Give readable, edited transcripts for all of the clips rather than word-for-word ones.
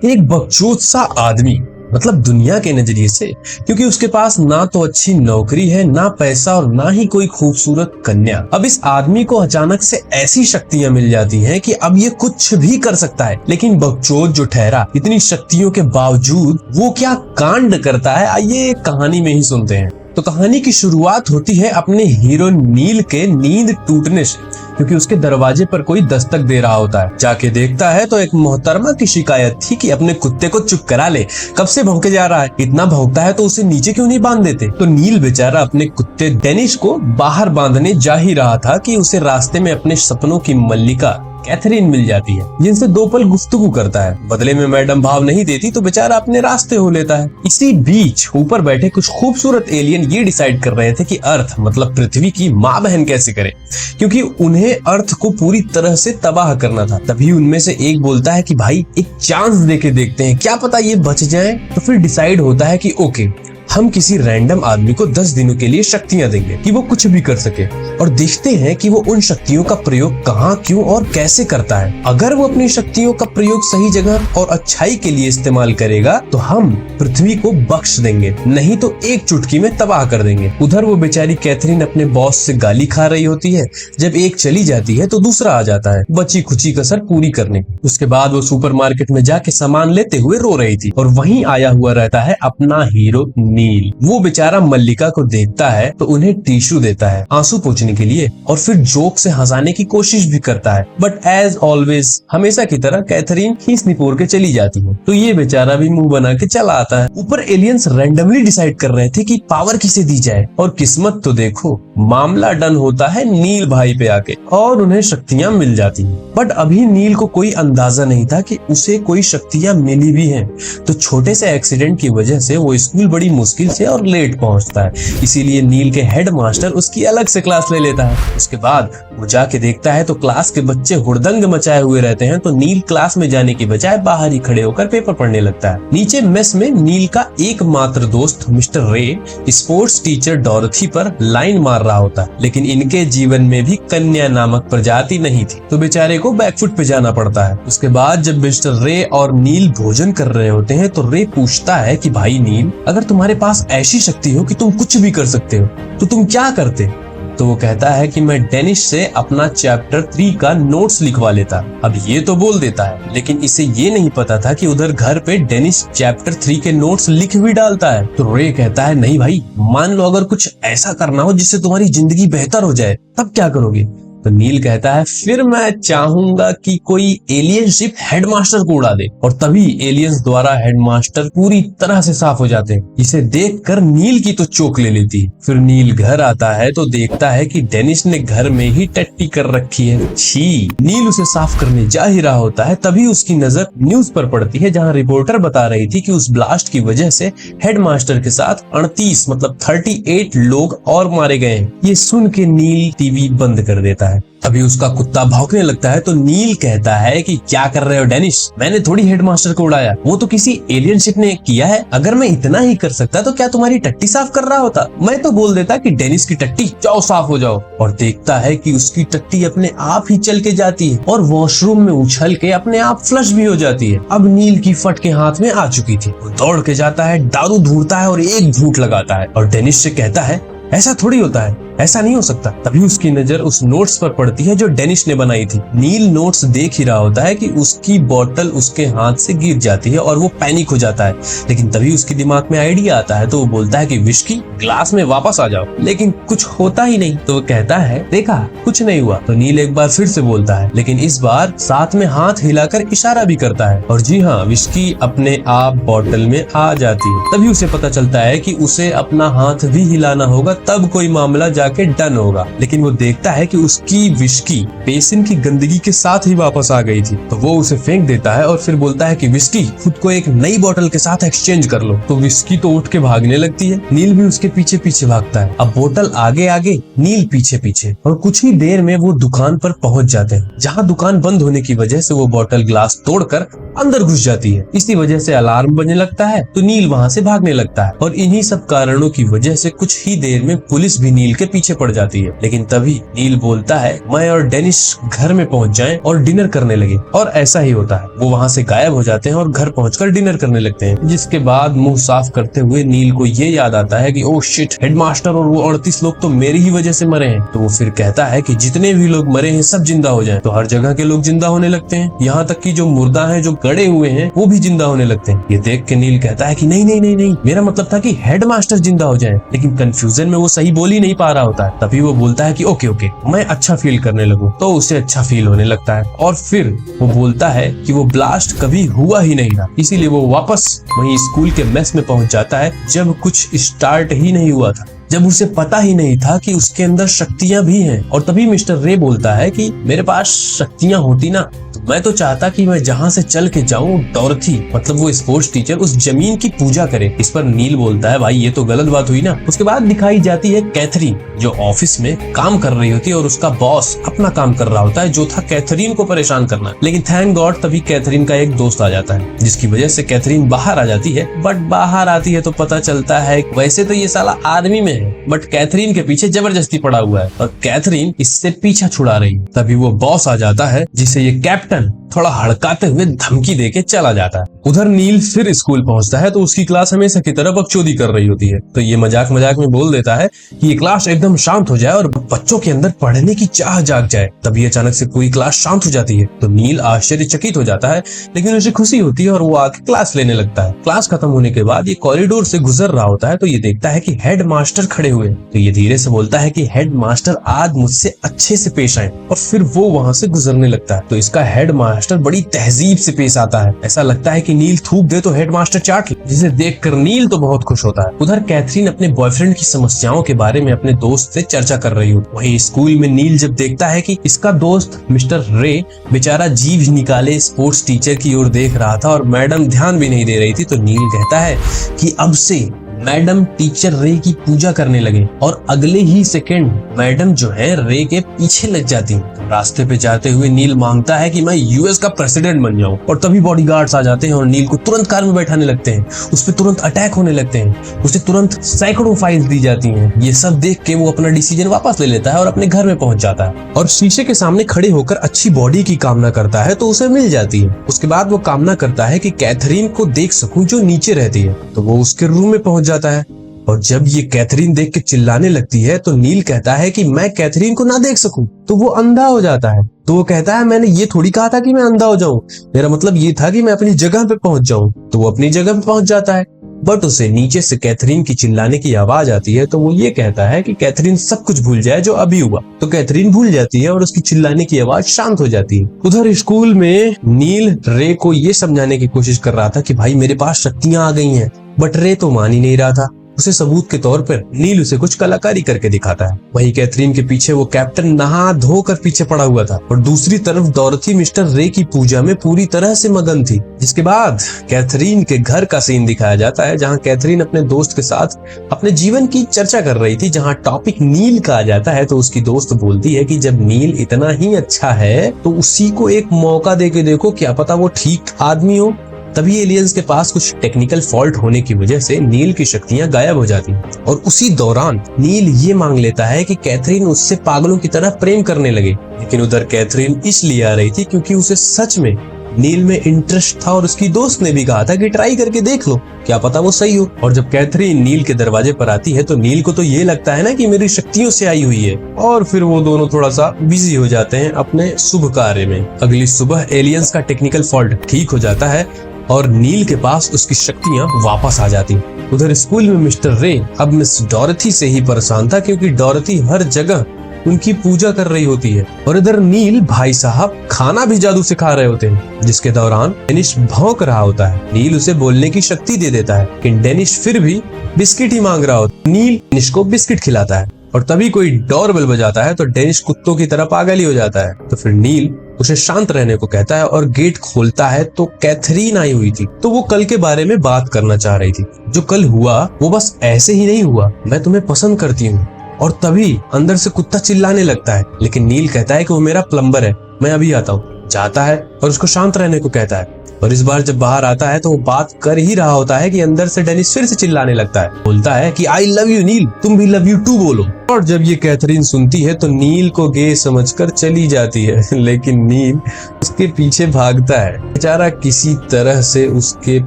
एक बकचोद सा आदमी, मतलब दुनिया के नजरिए से, क्योंकि उसके पास ना तो अच्छी नौकरी है, ना पैसा और ना ही कोई खूबसूरत कन्या। अब इस आदमी को अचानक से ऐसी शक्तियां मिल जाती हैं कि अब ये कुछ भी कर सकता है। लेकिन बकचोद जो ठहरा, इतनी शक्तियों के बावजूद वो क्या कांड करता है, आइए कहानी में ही सुनते हैं। तो कहानी की शुरुआत होती है अपने हीरो नील के नींद टूटने से, क्योंकि उसके दरवाजे पर कोई दस्तक दे रहा होता है। जाके देखता है तो एक मोहतरमा की शिकायत थी कि अपने कुत्ते को चुप करा ले, कब से भौंके जा रहा है, इतना भौंकता है तो उसे नीचे क्यों नहीं बांध देते। तो नील बेचारा अपने कुत्ते डेनिश को बाहर बांधने जा ही रहा था कि उसे रास्ते में अपने सपनों की मल्लिका कैथरीन मिल जाती है, जिनसे 2 पल गुफ्तगू करता है। बदले में मैडम भाव नहीं देती तो बेचारा अपने रास्ते हो लेता है। इसी बीच ऊपर बैठे कुछ खूबसूरत एलियन ये डिसाइड कर रहे थे कि अर्थ मतलब पृथ्वी की माँ बहन कैसे करे, क्योंकि उन्हें अर्थ को पूरी तरह से तबाह करना था। तभी उनमें से एक बोलता है कि भाई एक चांस देके देखते हैं, क्या पता ये बच जाए। तो फिर डिसाइड होता है कि ओके, हम किसी रैंडम आदमी को 10 दिनों के लिए शक्तियां देंगे कि वो कुछ भी कर सके, और देखते हैं कि वो उन शक्तियों का प्रयोग कहाँ, क्यों और कैसे करता है। अगर वो अपनी शक्तियों का प्रयोग सही जगह और अच्छाई के लिए इस्तेमाल करेगा तो हम पृथ्वी को बख्श देंगे, नहीं तो एक चुटकी में तबाह कर देंगे। उधर वो बेचारी कैथरीन अपने बॉस से गाली खा रही होती है। जब एक चली जाती है तो दूसरा आ जाता है बची खुची कसर पूरी करने। उसके बाद वो सुपरमार्केट में जाके सामान लेते हुए रो रही थी, और वहीं आया हुआ रहता है अपना हीरो नील। वो बेचारा मल्लिका को देखता है तो उन्हें टिश्यू देता है आंसू पोंछने के लिए, और फिर जोक से हंसाने की कोशिश भी करता है। बट एज ऑलवेज हमेशा की तरह कैथरीन खींच निपोर के चली जाती है, तो ये बेचारा भी मुंह बना के चला आता है। ऊपर एलियंस रैंडमली डिसाइड कर रहे थे कि पावर किसे दी जाए, और किस्मत तो देखो, मामला डन होता है नील भाई पे आके, और उन्हें शक्तियां मिल जाती हैं। बट अभी नील को कोई अंदाजा नहीं था कि उसे कोई शक्तियां मिली भी हैं। तो छोटे से एक्सीडेंट की वजह से वो स्कूल बड़ी मुश्किल से और लेट पहुंचता है, इसीलिए नील के हेड मास्टर उसकी अलग से क्लास ले लेता है। उसके बाद वो जाके देखता है तो क्लास के बच्चे हुड़दंग मचाए हुए रहते हैं, तो नील क्लास में जाने की बजाय बाहर ही खड़े होकर पेपर पढ़ने लगता है। नीचे मेस में नील का एकमात्र दोस्त मिस्टर रे स्पोर्ट्स टीचर डॉरथी पर लाइन मार रहा होता है, लेकिन इनके जीवन में भी कन्या नामक प्रजाति नहीं थी, तो बेचारे को बैकफुट पे जाना पड़ता है। उसके बाद जब मिस्टर रे और नील भोजन कर रहे होते हैं तो रे पूछता है कि भाई नील, अगर तुम्हारे पास ऐसी शक्ति हो कि तुम कुछ भी कर सकते हो तो तुम क्या करते। तो वो कहता है कि मैं डेनिश से अपना चैप्टर 3 का नोट्स लिखवा लेता। अब ये तो बोल देता है, लेकिन इसे ये नहीं पता था कि उधर घर पे डेनिश चैप्टर 3 के नोट्स लिख भी डालता है। तो रे कहता है नहीं भाई, मान लो अगर कुछ ऐसा करना हो जिससे तुम्हारी जिंदगी बेहतर हो जाए, तब क्या करोगे। तो नील कहता है फिर मैं चाहूंगा कि कोई एलियन शिप हेडमास्टर को उड़ा दे, और तभी एलियंस द्वारा हेडमास्टर पूरी तरह से साफ हो जाते हैं। इसे देखकर नील की तो चोक ले लेती है। फिर नील घर आता है तो देखता है कि डेनिश ने घर में ही टट्टी कर रखी है। छी। नील उसे साफ करने जा ही रहा होता है, तभी उसकी नजर न्यूज पर पड़ती है, जहाँ रिपोर्टर बता रही थी कि उस ब्लास्ट की वजह से हेडमास्टर के साथ 38 मतलब 38 लोग और मारे गए हैं। ये सुन के नील टीवी बंद कर देता है। अभी उसका कुत्ता भौंकने लगता है तो नील कहता है कि क्या कर रहे हो डेनिश, मैंने थोड़ी हेडमास्टर को उड़ाया, वो तो किसी एलियन शिप ने किया है। अगर मैं इतना ही कर सकता तो क्या तुम्हारी टट्टी साफ कर रहा होता। मैं तो बोल देता कि डेनिश की टट्टी जाओ साफ हो जाओ। और देखता है कि उसकी टट्टी अपने आप ही चल के जाती है और वॉशरूम में उछल के अपने आप फ्लश भी हो जाती है। अब नील की फट के हाथ में आ चुकी थी। वो दौड़ के जाता है, दारू ढूंढता है और एक घूंट लगाता है, और डेनिश से कहता है ऐसा थोड़ी होता है, ऐसा नहीं हो सकता। तभी उसकी नजर उस नोट्स पर पड़ती है जो डेनिश ने बनाई थी। नील नोट्स देख ही रहा होता है कि उसकी बोतल उसके हाथ से गिर जाती है और वो पैनिक हो जाता है, लेकिन तभी उसके दिमाग में आइडिया आता है, तो वो बोलता है कि विस्की ग्लास में वापस आ जाओ, लेकिन कुछ होता ही नहीं। तो वो कहता है देखा कुछ नहीं हुआ। तो नील एक बार फिर से बोलता है, लेकिन इस बार साथ में हाथ हिलाकर इशारा भी करता है, और जी हाँ, विस्की अपने आप बोतल में आ जाती है। तभी उसे पता चलता है कि उसे अपना हाथ भी हिलाना होगा, तब कोई मामला जाके डन होगा। लेकिन वो देखता है कि उसकी विस्की बेसिन की गंदगी के साथ ही वापस आ गई थी, तो वो उसे फेंक देता है और फिर बोलता है कि विस्की खुद को एक नई बोतल के साथ एक्सचेंज कर लो। तो विस्की तो उठ के भागने लगती है, नील भी उसके पीछे पीछे भागता है। अब बोतल आगे आगे, नील पीछे पीछे, और कुछ ही देर में वो दुकान पर पहुंच जाते हैं, जहाँ दुकान बंद होने की वजह से वो बोतल ग्लास तोड़कर अंदर घुस जाती है। इसी वजह से अलार्म बजने लगता है तो नील वहाँ से भागने लगता है और इन्हीं सब कारणों की वजह से कुछ ही देर में पुलिस भी नील के पीछे पड़ जाती है। लेकिन तभी नील बोलता है मैं और डेनिस घर में पहुंच जाएं और डिनर करने लगे, और ऐसा ही होता है। वो वहाँ से गायब हो जाते हैं और घर पहुंचकर डिनर करने लगते हैं। जिसके बाद मुंह साफ करते हुए नील को ये याद आता है कि ओह शिट, हेडमास्टर और वो 38 लोग तो मेरी ही वजह से मरे हैं। तो वो फिर कहता है कि जितने भी लोग मरे हैं सब जिंदा हो जाएं। तो हर जगह के लोग जिंदा होने लगते हैं, यहाँ तक कि जो मुर्दा है, जो गड़े हुए हैं, वो भी जिंदा होने लगते हैं। ये देख के नील कहता है कि नहीं नहीं नहीं नहीं, मेरा मतलब था कि हेडमास्टर जिंदा हो जाए। लेकिन कंफ्यूजन में वो सही बोल ही नहीं पा रहा होता है। तभी वो बोलता है कि ओके ओके, मैं अच्छा फील करने लगूं। तो उसे अच्छा फील होने लगता है और फिर वो बोलता है कि वो ब्लास्ट कभी हुआ ही नहीं था, इसीलिए वो वापस वहीं स्कूल के मेस में पहुंच जाता है जब कुछ स्टार्ट ही नहीं हुआ था, जब उसे पता ही नहीं था कि उसके अंदर शक्तियां भी हैं। और तभी मिस्टर रे बोलता है कि मेरे पास शक्तियां होती ना तो मैं तो चाहता कि मैं जहां से चल के जाऊं, डॉरथी मतलब वो स्पोर्ट्स टीचर, उस जमीन की पूजा करे। इस पर नील बोलता है भाई ये तो गलत बात हुई ना। उसके बाद दिखाई जाती है कैथरीन, जो ऑफिस में काम कर रही होती है और उसका बॉस अपना काम कर रहा होता है जो था कैथरीन को परेशान करना। लेकिन थैंक गॉड तभी कैथरीन का एक दोस्त आ जाता है, जिसकी वजह से कैथरीन बाहर आ जाती है। बट बाहर आती है तो पता चलता है वैसे तो ये साला आर्मी में है, बट कैथरीन के पीछे जबरदस्ती पड़ा हुआ है और कैथरीन इससे पीछा छुड़ा रही है। तभी वो बॉस आ जाता है, जिसे ये कैप्टन थोड़ा हड़काते हुए धमकी देके चला जाता है। उधर नील फिर स्कूल पहुंचता है तो उसकी क्लास हमेशा की तरह बकचोदी कर रही होती है। तो ये मजाक मजाक में बोल देता है कि ये क्लास एकदम शांत हो जाए और बच्चों के अंदर पढ़ने की चाह जाग जाए। तभी अचानक से पूरी क्लास शांत हो जाती है तो नील आश्चर्यचकित हो जाता है, लेकिन उसे खुशी होती है और वो आके क्लास लेने लगता है। क्लास खत्म होने के बाद ये कॉरिडोर से गुजर रहा होता है तो ये देखता है कि हेड मास्टर खड़े हुए। तो ये धीरे से बोलता है कि हेड मास्टर आज मुझसे अच्छे से पेश आए, और फिर वो वहाँ से गुजरने लगता है। तो इसका हेड मास्टर बड़ी तहजीब से पेश आता है। ऐसा लगता है कि नील थूक दे तो हेड मास्टर चाट ले, जिसे देखकर नील तो बहुत खुश होता है। उधर कैथरीन अपने बॉयफ्रेंड की समस्याओं के बारे में अपने दोस्त से चर्चा कर रही होती है। वहीं स्कूल में नील जब देखता है कि इसका दोस्त मिस्टर रे बेचारा जीभ निकाले स्पोर्ट्स टीचर की ओर देख रहा था और मैडम ध्यान भी नहीं दे रही थी, तो नील कहता है कि अब से मैडम टीचर रे की पूजा करने लगे, और अगले ही सेकंड मैडम जो है रे के पीछे लग जाती है। रास्ते पे जाते हुए नील मांगता है कि मैं यूएस का प्रेसिडेंट बन जाऊं, और तभी बॉडीगार्ड्स आ जाते हैं और नील को तुरंत कार में बैठाने लगते हैं। उस पर तुरंत अटैक होने लगते हैं, उसे तुरंत सैकड़ों फाइल्स दी जाती हैं। ये सब देख के वो अपना डिसीजन वापस ले लेता है और अपने घर में पहुंच जाता है और शीशे के सामने खड़े होकर अच्छी बॉडी की कामना करता है तो उसे मिल जाती है। उसके बाद वो कामना करता है कि कैथरीन को देख सकूं जो नीचे रहती है, तो वो उसके रूम में पहुंच जाता है। और जब ये कैथरीन देख के चिल्लाने लगती है तो नील कहता है कि मैं कैथरीन को ना देख सकूं, तो वो अंधा हो जाता है। तो वो कहता है मैंने ये थोड़ी कहा था कि मैं अंधा हो जाऊं, मेरा मतलब ये था कि मैं अपनी जगह पे पहुंच जाऊं। तो वो अपनी जगह पे पहुंच जाता है, बट उसे नीचे से कैथरीन की चिल्लाने की आवाज आती है। तो वो ये कहता है कि कैथरीन सब कुछ भूल जाए जो अभी हुआ। तो कैथरीन भूल जाती है और उसकी चिल्लाने की आवाज शांत हो जाती है। उधर स्कूल में नील रे को ये समझाने की कोशिश कर रहा था कि भाई मेरे पास शक्तियां आ गई हैं, बट रे तो मान ही नहीं रहा था। उसे सबूत के तौर पर नील उसे कुछ कलाकारी करके दिखाता है। वहीं कैथरीन के पीछे वो कैप्टन नहा धोकर पीछे पड़ा हुआ था और दूसरी तरफ डॉरथी मिस्टर रे की पूजा में पूरी तरह से मगन थी। जिसके बाद कैथरीन के घर का सीन दिखाया जाता है, जहां कैथरीन अपने दोस्त के साथ अपने जीवन की चर्चा कर रही थी। जहां टॉपिक नील का आ जाता है तो उसकी दोस्त बोलती है कि जब नील इतना ही अच्छा है तो उसी को एक मौका दे के देखो, क्या पता वो ठीक आदमी हो। तभी एलियंस के पास कुछ टेक्निकल फॉल्ट होने की वजह से नील की शक्तियां गायब हो जाती हैं और उसी दौरान नील ये मांग लेता है कि कैथरीन उससे पागलों की तरह प्रेम करने लगे। लेकिन उधर कैथरीन इसलिए आ रही थी क्योंकि उसे सच में नील में इंटरेस्ट था और उसकी दोस्त ने भी कहा था कि ट्राई करके देख लो, क्या पता वो सही हो। और जब कैथरीन नील के दरवाजे पर आती है तो नील को तो ये लगता है ना कि मेरी शक्तियों से आई हुई है, और फिर वो दोनों थोड़ा सा बिजी हो जाते हैं अपने शुभ कार्य में। अगली सुबह एलियंस का टेक्निकल फॉल्ट ठीक हो जाता है और नील के पास उसकी शक्तियां वापस आ जाती। उधर स्कूल में मिस्टर रे अब मिस डॉरथी से ही परेशान था क्योंकि डॉरथी हर जगह उनकी पूजा कर रही होती है। और इधर नील भाई साहब खाना भी जादू सिखा रहे होते हैं, जिसके दौरान डेनिश भौंक रहा होता है। नील उसे बोलने की शक्ति दे देता है, लेकिन डेनिश फिर भी बिस्किट ही मांग रहा होता है। नील डेनिश को बिस्किट खिलाता है और तभी कोई डोरबेल बजाता है तो डेनिश कुत्तों की तरह पागल ही हो जाता है। तो फिर नील उसे शांत रहने को कहता है और गेट खोलता है तो कैथरीन आई हुई थी। तो वो कल के बारे में बात करना चाह रही थी। जो कल हुआ वो बस ऐसे ही नहीं हुआ, मैं तुम्हें पसंद करती हूँ। और तभी अंदर से कुत्ता चिल्लाने लगता है, लेकिन नील कहता है कि वो मेरा प्लम्बर है, मैं अभी आता हूँ। जाता है और उसको शांत रहने को कहता है। और इस बार जब बाहर आता है तो वो बात कर ही रहा होता है कि अंदर से डेनिस फिर से चिल्लाने लगता है। बोलता है कि आई लव यू नील, तुम भी लव यू टू बोलो। और जब ये कैथरीन सुनती है तो नील को गे समझकर चली जाती है, लेकिन नील उसके पीछे भागता है। बेचारा किसी तरह से उसके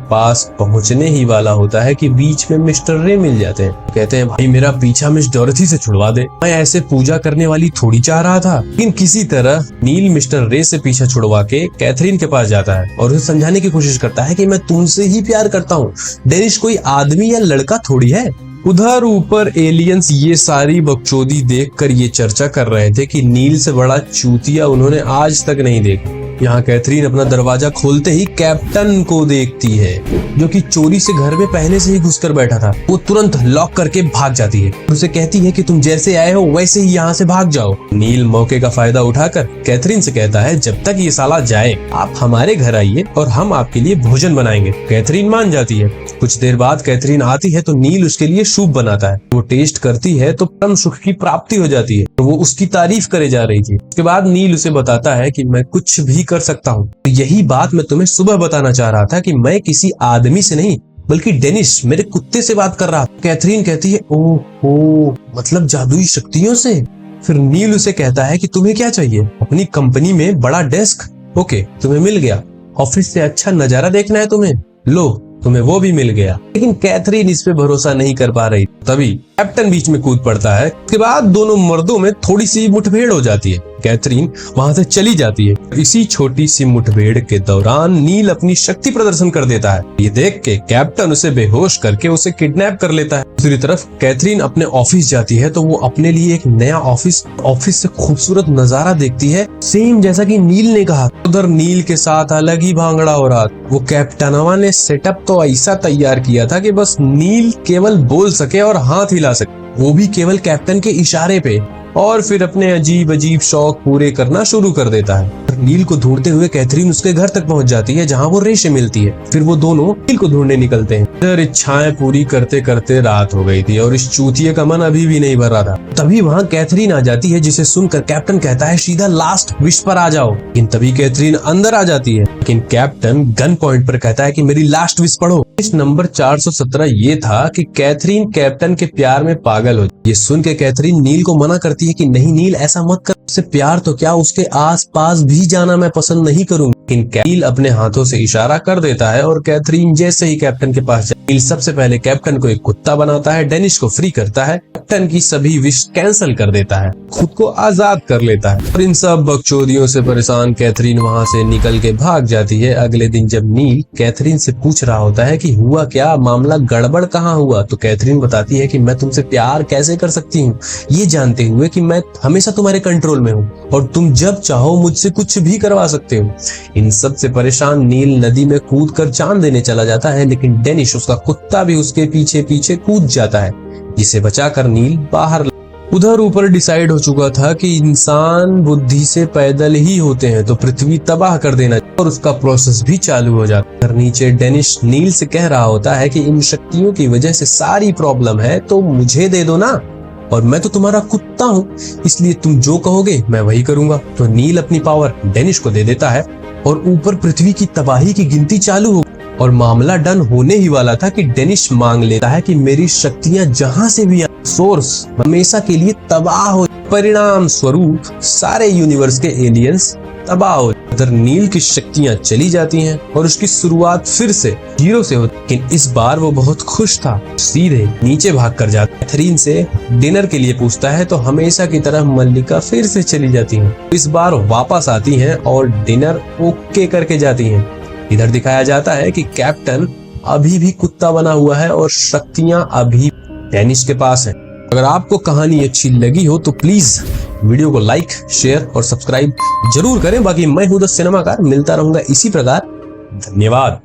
पास पहुंचने ही वाला होता है कि बीच में मिस्टर रे मिल जाते हैं। कहते हैं भाई मेरा पीछा मिस डोरथी से छुड़वा दे, मैं ऐसे पूजा करने वाली थोड़ी चाह रहा था। लेकिन किसी तरह नील मिस्टर रे से पीछा छुड़वा के कैथरीन के पास जाता है और उसे समझाने की कोशिश करता है कि मैं तुमसे ही प्यार करता हूँ, डेनिश कोई आदमी या लड़का थोड़ी है। उधर ऊपर एलियंस ये सारी बकचोदी देखकर ये चर्चा कर रहे थे कि नील से बड़ा चूतिया उन्होंने आज तक नहीं देखा। यहाँ कैथरीन अपना दरवाजा खोलते ही कैप्टन को देखती है, जो कि चोरी से घर में पहले से ही घुसकर बैठा था। वो तुरंत लॉक करके भाग जाती है, उसे कहती है कि तुम जैसे आए हो वैसे ही यहाँ से भाग जाओ। नील मौके का फायदा उठाकर कैथरीन से कहता है जब तक ये साला जाए आप हमारे घर आइए और हम आपके लिए भोजन बनाएंगे। कैथरीन मान जाती है। कुछ देर बाद कैथरीन आती है तो नील उसके लिए सूप बनाता है। वो टेस्ट करती है तो परम सुख की प्राप्ति हो जाती है। वो उसकी तारीफ करे जा रही थी। उसके बाद नील उसे बताता है कि मैं कुछ भी कर सकता हूँ। तो यही बात मैं तुम्हें सुबह बताना चाह रहा था कि मैं किसी आदमी से नहीं बल्कि डेनिस मेरे कुत्ते से बात कर रहा था। कैथरीन कहती है ओह मतलब जादुई शक्तियों से। फिर नील उसे कहता है कि तुम्हें क्या चाहिए? अपनी कंपनी में बड़ा डेस्क? ओके तुम्हें मिल गया। ऑफिस से अच्छा नजारा देखना है तुम्हें? लो तुम्हें वो भी मिल गया। लेकिन कैथरीन इस पे भरोसा नहीं कर पा रही। तभी कैप्टन बीच में कूद पड़ता है। उसके बाद दोनों मर्दों में थोड़ी सी मुठभेड़ हो जाती है। कैथरीन वहां से चली जाती है। इसी छोटी सी मुठभेड़ के दौरान नील अपनी शक्ति प्रदर्शन कर देता है। ये देख के कैप्टन उसे बेहोश करके उसे किडनैप कर लेता है। दूसरी तरफ कैथरीन अपने ऑफिस जाती है तो वो अपने लिए एक नया ऑफिस से खूबसूरत नजारा देखती है, सेम जैसा कि नील ने कहा। उधर नील के साथ अलग ही भांगड़ा हो रहा। वो कैप्टनवा ने सेटअप तो ऐसा तैयार किया था कि बस नील केवल बोल सके और हाथ हिला सके, वो भी केवल कैप्टन के इशारे पे, और फिर अपने अजीब अजीब शौक पूरे करना शुरू कर देता है। नील को ढूंढते हुए कैथरीन उसके घर तक पहुंच जाती है जहां वो रेशे मिलती है। फिर वो दोनों नील को ढूंढने निकलते हैं। इधर इच्छाएं पूरी करते करते रात हो गई थी और इस चूतिए का मन अभी भी नहीं भर रहा था। तभी वहां कैथरीन आ जाती है, जिसे सुनकर कैप्टन कहता है सीधा लास्ट विश पर आ जाओ। लेकिन तभी कैथरीन अंदर आ जाती है। लेकिन कैप्टन गन पॉइंट पर कहता है कि मेरी लास्ट विश पढ़ो। इस नंबर 417 ये था कि कैथरीन कैप्टन के प्यार में पागल हो। ये सुन के कैथरीन नील को मना करती है कि नहीं नील ऐसा मत कर, उससे प्यार तो क्या उसके आस पास भी जाना मैं पसंद नहीं करूंगी। लेकिन नील अपने हाथों से इशारा कर देता है और कैथरीन जैसे ही कैप्टन के पास नील सबसे पहले कैप्टन को एक कुत्ता बनाता है, डेनिस को फ्री करता है, कैप्टन की सभी विश कैंसिल कर देता है, खुद को आजाद कर लेता है। और इन सब बकचोदियों से परेशान कैथरीन वहां से निकल के भाग जाती है। अगले दिन जब नील कैथरीन से पूछ रहा होता है कि हुआ क्या, मामला गड़बड़ कहाँ हुआ, तो कैथरीन बताती है कि मैं तुमसे प्यार कैसे कर सकती हूँ ये जानते हुए कि मैं हमेशा तुम्हारे कंट्रोल में हूँ और तुम जब चाहो मुझसे कुछ भी करवा सकते हो। इन सब से परेशान नील नदी में कूद कर जान देने चला जाता है, लेकिन डेनिस उसका कुत्ता भी उसके पीछे पीछे कूद जाता है, जिसे बचाकर नील बाहर। उधर ऊपर डिसाइड हो चुका था कि इंसान बुद्धि से पैदल ही होते हैं तो पृथ्वी तबाह कर देना, और उसका प्रोसेस भी चालू हो जाता है। नीचे डेनिस नील से कह रहा होता है कि इन शक्तियों की वजह से सारी प्रॉब्लम है तो मुझे दे दो ना, और मैं तो तुम्हारा कुत्ता हूँ, इसलिए तुम जो कहोगे मैं वही करूंगा। तो नील अपनी पावर डेनिस को दे देता है और ऊपर पृथ्वी की तबाही की गिनती चालू हो, और मामला डन होने ही वाला था कि डेनिस मांग लेता है कि मेरी शक्तियां जहां से भी सोर्स हमेशा के लिए तबाह हो। परिणाम स्वरूप सारे यूनिवर्स के एलियंस तबाह हो। इधर नील की शक्तियां चली जाती हैं और उसकी शुरुआत फिर से 0 से होती, लेकिन इस बार वो बहुत खुश था। सीधे नीचे भाग कर जाता है, कैथरीन से डिनर के लिए पूछता है तो हमेशा की तरह मल्लिका फिर से चली जाती हैं। इस बार वापस आती हैं और डिनर ओके करके जाती हैं। इधर दिखाया जाता है कि कैप्टन अभी भी कुत्ता बना हुआ है और शक्तियां अभी डेनिस के पास हैं। अगर आपको कहानी अच्छी लगी हो तो प्लीज वीडियो को लाइक, शेयर और सब्सक्राइब जरूर करें। बाकी मैं हूं द सिनेमाकार, मिलता रहूंगा इसी प्रकार। धन्यवाद।